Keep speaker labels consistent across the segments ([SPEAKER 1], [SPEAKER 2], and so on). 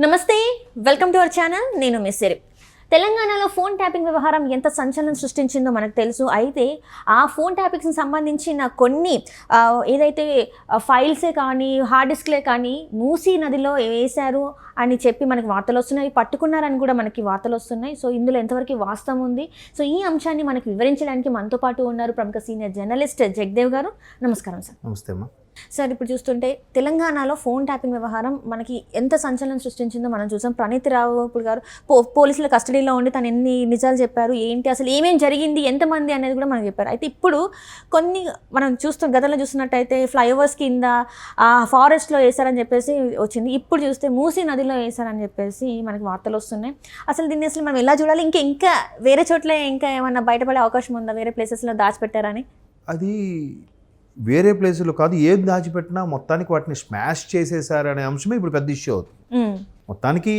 [SPEAKER 1] నమస్తే, welcome to our channel. నేను మెస్సేరి. తెలంగాణలో ఫోన్ ట్యాపింగ్ వ్యవహారం ఎంత సంచలనం సృష్టించిందో మనకు తెలుసు. అయితే ఆ ఫోన్ ట్యాపింగ్స్కి సంబంధించిన కొన్ని ఏదైతే ఫైల్సే కానీ హార్డ్ డిస్క్లే కానీ మూసీ నదిలో వేశారు అని చెప్పి మనకి వార్తలు వస్తున్నాయి, పట్టుకున్నారని కూడా మనకి వార్తలు వస్తున్నాయి. సో ఇందులో ఎంతవరకు వాస్తవం ఉంది, సో ఈ అంశాన్ని మనకి వివరించడానికి మనతో పాటు ఉన్నారు ప్రముఖ సీనియర్ జర్నలిస్ట్ జగదేవ్ గారు. నమస్కారం సార్.
[SPEAKER 2] నమస్తే అమ్మా.
[SPEAKER 1] సార్, ఇప్పుడు చూస్తుంటే తెలంగాణలో ఫోన్ ట్యాపింగ్ వ్యవహారం మనకి ఎంత సంచలనం సృష్టించిందో మనం చూసాం. ప్రణీత్ రావు గారు పోలీసుల కస్టడీలో ఉండి తను ఎన్ని నిజాలు చెప్పారు, ఏంటి అసలు ఏమేం జరిగింది, ఎంతమంది అనేది కూడా మనకు చెప్పారు. అయితే ఇప్పుడు కొన్ని మనం గతంలో చూస్తున్నట్టయితే ఫ్లైఓవర్స్ కింద ఫారెస్ట్లో వేశారని చెప్పేసి వచ్చింది. ఇప్పుడు చూస్తే మూసీ నదిలో వేశారని చెప్పేసి మనకి వార్తలు వస్తున్నాయి. అసలు దీన్ని అసలు మనం ఎలా చూడాలి? ఇంకా వేరే చోట్ల ఇంకా ఏమన్నా బయటపడే అవకాశం ఉందా? వేరే ప్లేసెస్లో దాచిపెట్టారని?
[SPEAKER 2] అది వేరే ప్లేసులో కాదు, ఏది దాచిపెట్టినా మొత్తానికి వాటిని స్మాష్ చేసేసారు అనే అంశమే ఇప్పుడు పెద్ద ఇష్యూ అవుతుంది. మొత్తానికి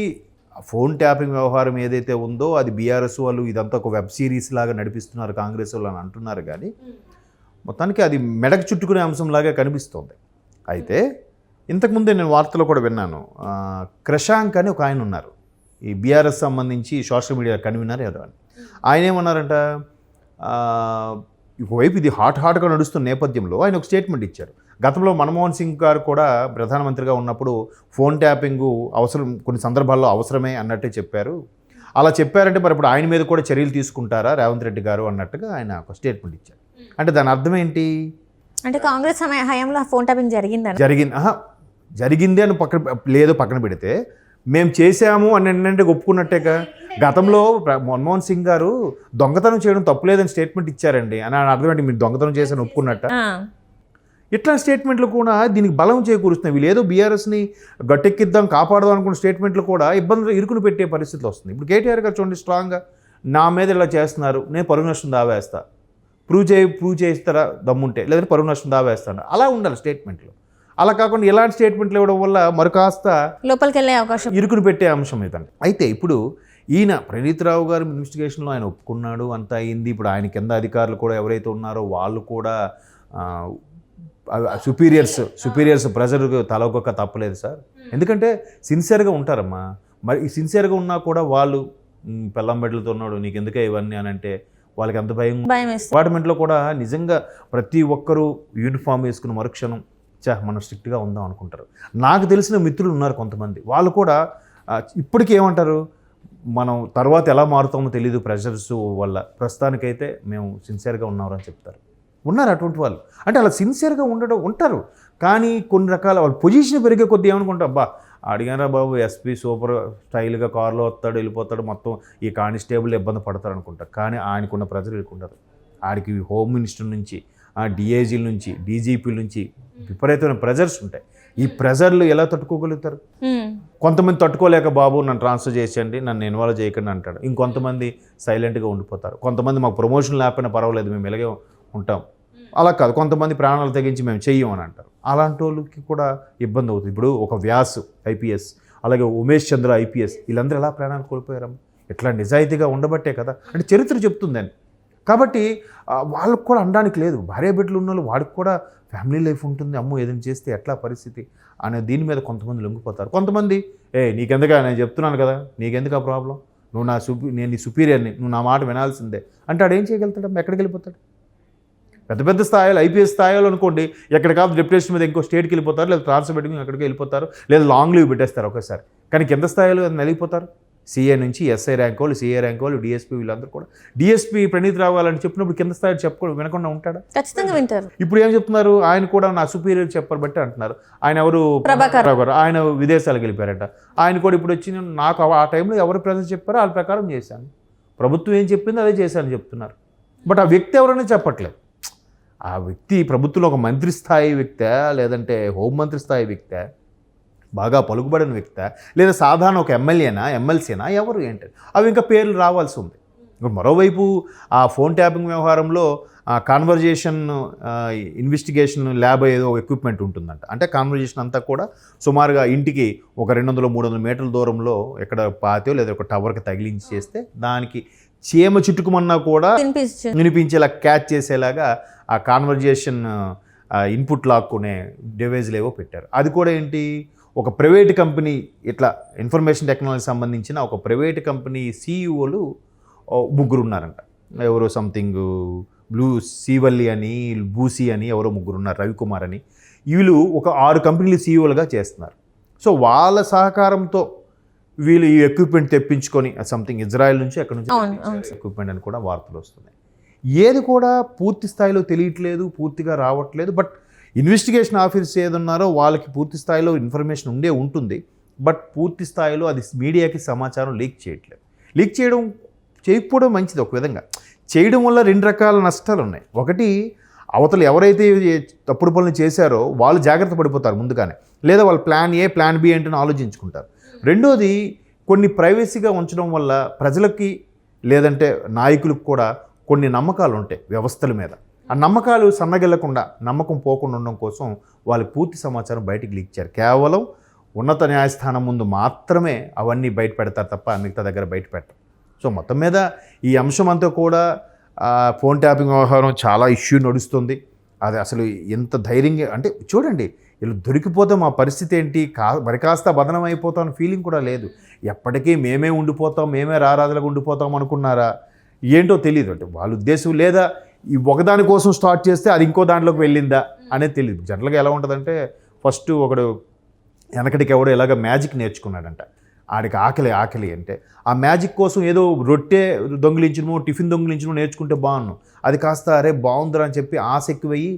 [SPEAKER 2] ఫోన్ ట్యాపింగ్ వ్యవహారం ఏదైతే ఉందో అది బీఆర్ఎస్ వాళ్ళు ఇదంతా ఒక వెబ్ సిరీస్ లాగా నడిపిస్తున్నారు, కాంగ్రెస్ వాళ్ళు అని అంటున్నారు. కానీ మొత్తానికి అది మెడకు చుట్టుకునే అంశంలాగా కనిపిస్తుంది. అయితే ఇంతకుముందే నేను వార్తలో కూడా విన్నాను, క్రషాంక్ అని ఒక ఆయన ఉన్నారు, ఈ బీఆర్ఎస్ సంబంధించి సోషల్ మీడియా కన్వీనర్ ఎవరు అని. ఆయన ఏమన్నారంట, ఒకవైపు ఇది హాట్గా నడుస్తున్న నేపథ్యంలో ఆయన ఒక స్టేట్మెంట్ ఇచ్చారు. గతంలో మన్మోహన్ సింగ్ గారు కూడా ప్రధానమంత్రిగా ఉన్నప్పుడు ఫోన్ ట్యాపింగ్ అవసరం, కొన్ని సందర్భాల్లో అవసరమే అన్నట్టే చెప్పారు. అలా చెప్పారంటే మరి ఇప్పుడు ఆయన మీద కూడా చర్యలు తీసుకుంటారా రేవంత్ రెడ్డి గారు అన్నట్టుగా ఆయన ఒక స్టేట్మెంట్ ఇచ్చారు. అంటే దాని అర్థం ఏంటి
[SPEAKER 1] అంటే కాంగ్రెస్ హయాంలో ఫోన్ ట్యాపింగ్
[SPEAKER 2] జరిగింది అని పక్కన పెడితే మేము చేశాము అని ఏంటంటే ఒప్పుకున్నట్టేగా. గతంలో మన్మోహన్ సింగ్ గారు దొంగతనం చేయడం తప్పులేదని స్టేట్మెంట్ ఇచ్చారండి అని అర్థం ఏంటి, మీరు దొంగతనం చేశాను ఒప్పుకున్నట్ట. ఇట్లా స్టేట్మెంట్లు కూడా దీనికి బలం చేకూరుస్తున్నాయి. వీళ్ళు ఏదో బీఆర్ఎస్ని గట్టెక్కిద్దాం కాపాడదాం అనుకున్న స్టేట్మెంట్లు కూడా ఇబ్బందులు ఇరుకుని పెట్టే పరిస్థితులు వస్తుంది. ఇప్పుడు కేటీఆర్ గారు చూడండి, స్ట్రాంగ్గా నా మీద ఇలా చేస్తున్నారు, నేను పరువు నష్టం దావేస్తా, ప్రూవ్ చేస్తారా దమ్ముంటే, లేదంటే పరువు నష్టం దావేస్తాను, అలా ఉండాలి స్టేట్మెంట్లు. అలా కాకుండా ఇలాంటి స్టేట్మెంట్లు ఇవ్వడం వల్ల మరి కాస్త
[SPEAKER 1] లోపలికి వెళ్ళే అవకాశం,
[SPEAKER 2] ఇరుకుని పెట్టే అంశం ఇదండి. అయితే ఇప్పుడు ఈయన ప్రణీత్ రావు గారి ఇన్వెస్టిగేషన్లో ఆయన ఒప్పుకున్నాడు, అంతా అయింది. ఇప్పుడు ఆయన కింద అధికారులు కూడా ఎవరైతే ఉన్నారో వాళ్ళు కూడా సుపీరియర్స్ ప్రెజర్కి తలొక్క తప్పలేదు సార్. ఎందుకంటే సిన్సియర్గా ఉంటారమ్మా. మరి ఈ సిన్సియర్గా ఉన్నా కూడా వాళ్ళు పెళ్ళంబెడ్లతో ఉన్నాడు, నీకు ఎందుకే ఇవన్నీ అని అంటే వాళ్ళకి ఎంత భయం. డిపార్ట్మెంట్లో కూడా నిజంగా ప్రతి ఒక్కరూ యూనిఫామ్ వేసుకున్న మరుక్షణం మనం స్ట్రిక్ట్గా ఉందాం అనుకుంటారు. నాకు తెలిసిన మిత్రులు ఉన్నారు కొంతమంది, వాళ్ళు కూడా ఇప్పటికీ ఏమంటారు, మనం తర్వాత ఎలా మారుతామో తెలియదు ప్రెషర్స్ వల్ల, ప్రస్తుతానికైతే మేము సిన్సియర్గా ఉన్నామని చెప్తారు. ఉన్నారు అటువంటి వాళ్ళు. అంటే అలా సిన్సియర్గా ఉంటారు. కానీ కొన్ని రకాల వాళ్ళ పొజిషన్ పెరిగే కొద్దీ ఏమనుకుంటారు, అబ్బా అడిగారా బాబు ఎస్పీ సూపర్ స్టైల్గా కారులో వస్తాడు వెళ్ళిపోతాడు, మొత్తం ఈ కానిస్టేబుల్ ఇబ్బంది పడతారు అనుకుంటారు. కానీ ఆయనకున్న ప్రెజర్ వెళ్ళుకుంటారు. ఆడికి హోమ్ మినిస్టర్ నుంచి, డిఐజీల నుంచి, డీజీపీల నుంచి విపరీతమైన ప్రెజర్స్ ఉంటాయి. ఈ ప్రెజర్లు ఎలా తట్టుకోగలుగుతారు? కొంతమంది తట్టుకోలేక బాబు నన్ను ట్రాన్స్ఫర్ చేసేయండి, నన్ను ఇన్వాల్వ్ చేయకండి అంటాడు. ఇంకొంతమంది సైలెంట్గా ఉండిపోతారు. కొంతమంది మాకు ప్రమోషన్ లేకపోయినా పర్వాలేదు, మేము ఇలాగే ఉంటాం. అలా కాదు, కొంతమంది ప్రాణాలు తెగించి మేము చెయ్యం అని అంటారు. అలాంటి వాళ్ళకి కూడా ఇబ్బంది అవుతుంది. ఇప్పుడు ఒక వ్యాస్ ఐపీఎస్, అలాగే ఉమేష్ చంద్ర ఐపీఎస్, వీళ్ళందరూ ఎలా ప్రాణాలు కోల్పోయారమ్మ? ఇట్లా నిజాయితీగా ఉండబట్టే కదా, అంటే చరిత్ర చెప్తుందని. కాబట్టి వాళ్ళకు కూడా అనడానికి లేదు. భార్య బిడ్డలు ఉన్న వాళ్ళు, వాడికి కూడా ఫ్యామిలీ లైఫ్ ఉంటుంది, అమ్మో ఏదైనా చేస్తే ఎట్లా పరిస్థితి అనే దీని మీద కొంతమంది లొంగిపోతారు. కొంతమంది నీకెందుగా, నేను చెప్తున్నాను కదా, నీకెందుకు ఆ ప్రాబ్లం, నువ్వు నేను నీ సుపీరియర్ని, నువ్వు నా మాట వినాల్సిందే అంటే ఆడేం చేయగలుగుతాడు? ఎక్కడికి వెళ్ళిపోతాడు? పెద్ద పెద్ద స్థాయిలో ఐపీఎస్ స్థాయిలో అనుకోండి, ఎక్కడ కాదు డెప్యుటేషన్ మీద ఇంకో స్టేట్కి వెళ్ళిపోతారు, లేదా ట్రాన్స్ఫర్ పెట్టుకుని ఎక్కడికి వెళ్ళిపోతారు, లేదా లాంగ్ లీవ్ పెట్టేస్తారు ఒకేసారి. కానీ కింద స్థాయిలో నలిగిపోతారు. సీఏ నుంచి ఎస్ఐ ర్యాంక్ వాళ్ళు, సీఏ ర్యాంక్ వాళ్ళు, డిఎస్పీ, వీళ్ళందరూ కూడా. డిఎస్పీ ప్రణీత్ రావు అని చెప్పినప్పుడు కింద స్థాయిలో చెప్పకుండా వినకుండా ఉంటాడా?
[SPEAKER 1] ఖచ్చితంగా వింటారు.
[SPEAKER 2] ఇప్పుడు ఏం చెప్తున్నారు, ఆయన కూడా నా సుపీరియర్ చెప్పారు బట్టి అంటున్నారు. ఆయన ఎవరు? ప్రభాకర్. ఆయన విదేశాలకు వెళ్ళిపోయారట. ఆయన కూడా ఇప్పుడు వచ్చి నాకు ఆ టైంలో ఎవరు ప్రెజర్ చెప్పారో వాళ్ళ ప్రకారం చేశాను, ప్రభుత్వం ఏం చెప్పిందో అదే చేశాను చెప్తున్నారు. బట్ ఆ వ్యక్తి ఎవరైనా చెప్పట్లేదు. ఆ వ్యక్తి ప్రభుత్వంలో ఒక మంత్రి స్థాయి వ్యక్తే, లేదంటే హోంమంత్రి స్థాయి వ్యక్తే, బాగా పలుకుబడిన వ్యక్తి, లేదా సాధారణ ఒక ఎమ్మెల్యేనా, ఎమ్మెల్సీనా, ఎవరు ఏంటి, అవి ఇంకా పేర్లు రావాల్సి ఉంది. ఇప్పుడు మరోవైపు ఆ ఫోన్ ట్యాపింగ్ వ్యవహారంలో కాన్వర్జేషన్ ఇన్వెస్టిగేషన్ ల్యాబ్ ఏదో ఎక్విప్మెంట్ ఉంటుందంట. అంటే కాన్వర్జేషన్ అంతా కూడా సుమారుగా ఇంటికి ఒక 200-300 మీటర్ల దూరంలో ఎక్కడ పాతో లేదా ఒక టవర్కి తగిలించి చేస్తే దానికి చీమ చుట్టుకుమన్నా కూడా వినిపించేలా క్యాచ్ చేసేలాగా ఆ కాన్వర్జేషన్ ఇన్పుట్ లాక్కునే డివైజ్లు ఏవో పెట్టారు. అది కూడా ఏంటి, ఒక ప్రైవేట్ కంపెనీ ఇట్లా ఇన్ఫర్మేషన్ టెక్నాలజీ సంబంధించిన ఒక ప్రైవేట్ కంపెనీ సీఈఓలు ముగ్గురు ఉన్నారంట. ఎవరో సంథింగ్ బ్లూ సీవల్లి అని, బూసి అని ఎవరో ముగ్గురు ఉన్నారు, రవికుమార్ అని. వీళ్ళు ఒక 6 కంపెనీలు సీఈఓలుగా చేస్తున్నారు. సో వాళ్ళ సహకారంతో వీళ్ళు ఈ ఎక్విప్మెంట్ తెప్పించుకొని సంథింగ్ ఇజ్రాయెల్ నుంచి ఎక్కడి నుంచి ఎక్విప్మెంట్ అని కూడా వార్తలు వస్తున్నాయి. ఏది కూడా పూర్తి స్థాయిలో తెలియట్లేదు, పూర్తిగా రావట్లేదు. బట్ ఇన్వెస్టిగేషన్ ఆఫీసర్స్ ఏదున్నారో వాళ్ళకి పూర్తి స్థాయిలో ఇన్ఫర్మేషన్ ఉంటుంది. బట్ పూర్తి స్థాయిలో అది మీడియాకి సమాచారం లీక్ చేయట్లేదు. లీక్ చేయకపోవడం మంచిది ఒక విధంగా. చేయడం వల్ల 2 రకాల నష్టాలు ఉన్నాయి. ఒకటి, అవతలు ఎవరైతే తప్పుడు పనులు చేశారో వాళ్ళు జాగ్రత్త పడిపోతారు ముందుగానే, లేదా వాళ్ళు ప్లాన్ ఏ ప్లాన్ బి ఏంటని ఆలోచించుకుంటారు. రెండోది, కొన్ని ప్రైవసీగా ఉంచడం వల్ల ప్రజలకి లేదంటే నాయకులకు కూడా కొన్ని నమ్మకాలు ఉంటాయి వ్యవస్థల మీద. ఆ నమ్మకాలు సన్నగిల్లకుండా, నమ్మకం పోకుండా ఉండడం కోసం వాళ్ళు పూర్తి సమాచారం బయటికి లీక్ చేయారు. కేవలం ఉన్నత న్యాయస్థానం ముందు మాత్రమే అవన్నీ బయట పెడతారు తప్ప మిగతా దగ్గర బయట పెట్టరు. సో మొత్తం మీద ఈ అంశం అంతా కూడా ఫోన్ ట్యాపింగ్ వ్యవహారం చాలా ఇష్యూ నడుస్తుంది. అది అసలు ఎంత ధైర్యంగా అంటే చూడండి, వీళ్ళు దొరికిపోతే మా పరిస్థితి ఏంటి, మరి కాస్త బదనం అయిపోతాం అనే ఫీలింగ్ కూడా లేదు. ఎప్పటికీ మేమే ఉండిపోతాం, మేమే రారాజులుగా ఉండిపోతాం అనుకున్నారా ఏంటో తెలియదు. అంటే వాళ్ళ ఉద్దేశం, లేదా ఈ ఒకదాని కోసం స్టార్ట్ చేస్తే అది ఇంకో దాంట్లోకి వెళ్ళిందా అనేది తెలియదు. జనరల్గా ఎలా ఉంటుందంటే, ఫస్ట్ ఒకడు వెనకటికి ఎవడో ఇలాగ మ్యాజిక్ నేర్చుకున్నాడంట. ఆడికి ఆకలి అంటే ఆ మ్యాజిక్ కోసం ఏదో రొట్టె దొంగిలించడమో టిఫిన్ దొంగిలించడమో నేర్చుకుంటే బాగున్నాను. అది కాస్త అరే బాగుందిరా అని చెప్పి ఆసక్తి పోయి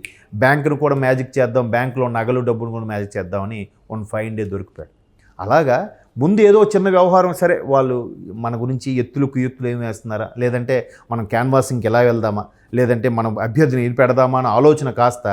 [SPEAKER 2] బ్యాంకును కూడా మ్యాజిక్ చేద్దాం, బ్యాంకులో నగలు డబ్బును కూడా మ్యాజిక్ చేద్దామని 1 ఫైన్ డే దొరికిపోయాడు. అలాగా ముందు ఏదో చిన్న వ్యవహారం, సరే వాళ్ళు మన గురించి ఎత్తులు కుయ్యెత్తులు ఏమి వేస్తున్నారా, లేదంటే మనం క్యాన్వాసింగ్కి ఎలా వెళ్దామా, లేదంటే మనం అభ్యర్థిని ఏం పెడదామా అన్న ఆలోచన కాస్త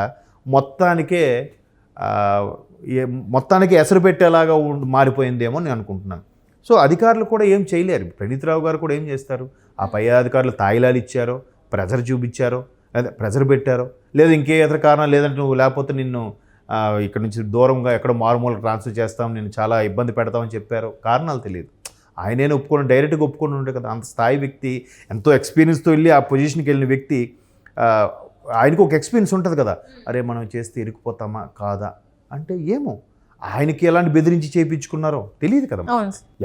[SPEAKER 2] మొత్తానికి ఎసరు పెట్టేలాగా మారిపోయిందేమో నేను అనుకుంటున్నాను. సో అధికారులు కూడా ఏం చేయలేరు. ప్రణీత్ రావు గారు కూడా ఏం చేస్తారు? ఆ పై అధికారులు తాయిలాలు ఇచ్చారో, ప్రెజర్ చూపించారో, లేదా ప్రెజర్ పెట్టారో, లేదా ఇంకే ఇతర కారణాలు, లేదంటే నువ్వు లేకపోతే నిన్ను ఇక్కడ నుంచి దూరంగా ఎక్కడో మారుమూల ట్రాన్స్ఫర్ చేస్తాం, నేను చాలా ఇబ్బంది పెడతామని చెప్పారో, కారణాలు తెలియదు. ఆయనేనే డైరెక్ట్గా ఒప్పుకొని ఉండే కదా. అంత స్థాయి వ్యక్తి, ఎంతో ఎక్స్పీరియన్స్తో వెళ్ళి ఆ పొజిషన్కి వెళ్ళిన వ్యక్తి, ఆయనకు ఒక ఎక్స్పీరియన్స్ ఉంటుంది కదా. అరే మనం చేస్తే ఇరుక్కుపోతామా కాదా అంటే ఏమో, ఆయనకి ఎలాంటి బెదిరించి చేయించుకున్నారో తెలియదు కదా.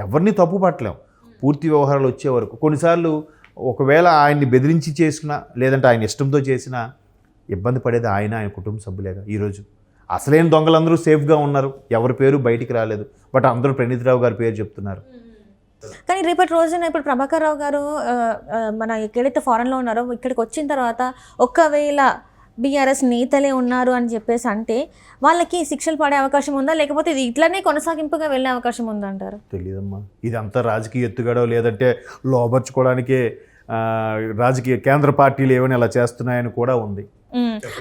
[SPEAKER 2] ఎవరిని తప్పు పట్టలేం పూర్తి వ్యవహారాలు వచ్చే వరకు. కొన్నిసార్లు ఒకవేళ ఆయన్ని బెదిరించి చేసినా, లేదంటే ఆయన ఇష్టంతో చేసినా ఇబ్బంది పడేది ఆయన కుటుంబ సభ్యులేగా. ఈరోజు అసలైన దొంగలందరూ సేఫ్గా ఉన్నారు, ఎవరి పేరు బయటికి రాలేదు. బట్ అందరూ ప్రణీత్ రావు గారి పేరు చెప్తున్నారు.
[SPEAKER 1] కానీ రేపటి రోజున ఇప్పుడు ప్రభాకర్ రావు గారు మన ఎక్కడైతే ఫారెన్లో ఉన్నారో ఇక్కడికి వచ్చిన తర్వాత ఒకవేళ బీఆర్ఎస్ నేతలే ఉన్నారు అని చెప్పేసి అంటే వాళ్ళకి శిక్షలు పడే అవకాశం ఉందా, లేకపోతే ఇది ఇట్లనే కొనసాగింపుగా వెళ్ళే అవకాశం ఉందా అంటారు?
[SPEAKER 2] తెలియదమ్మా. ఇదంతా రాజకీయ ఎత్తుగడో, లేదంటే లోబర్చుకోవడానికి రాజకీయ కేంద్ర పార్టీలు ఏమైనా ఇలా చేస్తున్నాయని కూడా ఉంది.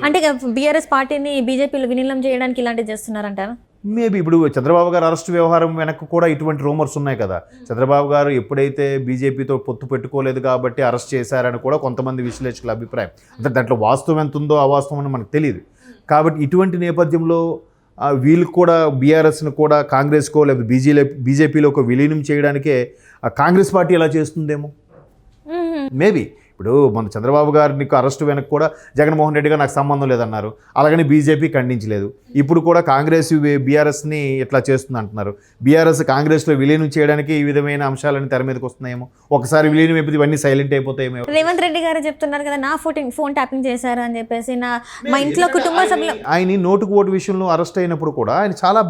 [SPEAKER 1] అంటే బీఆర్ఎస్ పార్టీని బీజేపీలో విలీనం చేయడానికి ఇలాంటివి చేస్తున్నారంటారా?
[SPEAKER 2] మేబీ ఇప్పుడు చంద్రబాబు గారు అరెస్ట్ వ్యవహారం వెనక్కి కూడా ఇటువంటి రూమర్స్ ఉన్నాయి కదా. చంద్రబాబు గారు ఎప్పుడైతే బీజేపీతో పొత్తు పెట్టుకోలేదు కాబట్టి అరెస్ట్ చేశారని కూడా కొంతమంది విశ్లేషకుల అభిప్రాయం. అంటే దాంట్లో వాస్తవం ఎంత ఉందో అవాస్తవం అని మనకు తెలియదు. కాబట్టి ఇటువంటి నేపథ్యంలో వీళ్ళు కూడా బీఆర్ఎస్ను కూడా కాంగ్రెస్కో లేదా బీజేపీలో ఒక విలీనం చేయడానికే కాంగ్రెస్ పార్టీ ఎలా చేస్తుందేమో మేబీ. ఇప్పుడు మన చంద్రబాబు గారిని అరెస్ట్ వెనక్కి కూడా జగన్మోహన్ రెడ్డి గారు నాకు సంబంధం లేదన్నారు. అలాగని బీజేపీ ఖండించలేదు. ఇప్పుడు కూడా కాంగ్రెస్ బీఆర్ఎస్ని ఇట్లా చేస్తుంది అంటున్నారు. బీఆర్ఎస్ కాంగ్రెస్లో విలీనం చేయడానికి ఈ విధమైన అంశాలన్నీ తెర మీదకి వస్తున్నాయేమో. ఒకసారి విలీనం అయిపోతే ఇవన్నీ సైలెంట్ అయిపోతాయేమో.
[SPEAKER 1] రేవంత్ రెడ్డి గారు చెప్తున్నారు కదా, నా ఫోన్ ట్యాపింగ్ చేశారు అని చెప్పేసి, మా ఇంట్లో కుటుంబ సభ్యులు.
[SPEAKER 2] ఆయన నోటుకు ఓటు విషయంలో అరెస్ట్ అయినప్పుడు కూడా ఆయన చాలా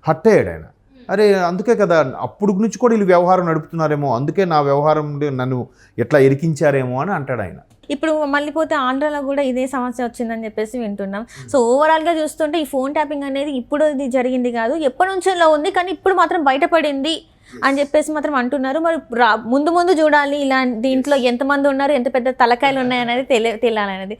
[SPEAKER 2] హట్ అయ్యాడు. ఆయన అరే అందుకే కదా అప్పుడు నుంచి కూడా వీళ్ళు వ్యవహారం నడుపుతున్నారేమో, అందుకే నా వ్యవహారం నన్ను ఎట్లా ఇరికించారేమో అని అంటాడు ఆయన.
[SPEAKER 1] ఇప్పుడు మళ్ళీ పోతే ఆంధ్రాలో కూడా ఇదే సమస్య వచ్చిందని చెప్పేసి వింటున్నాం. సో ఓవరాల్గా చూస్తుంటే ఈ ఫోన్ ట్యాపింగ్ అనేది ఇప్పుడు ఇది జరిగింది కాదు, ఎప్పటి నుంచో ఉంది, కానీ ఇప్పుడు మాత్రం బయటపడింది అని చెప్పేసి మాత్రం అంటున్నారు. మరి ముందు చూడాలి ఇలా దీంట్లో ఎంతమంది ఉన్నారు, ఎంత పెద్ద తలకాయలు ఉన్నాయనేది తెలియాలనేది.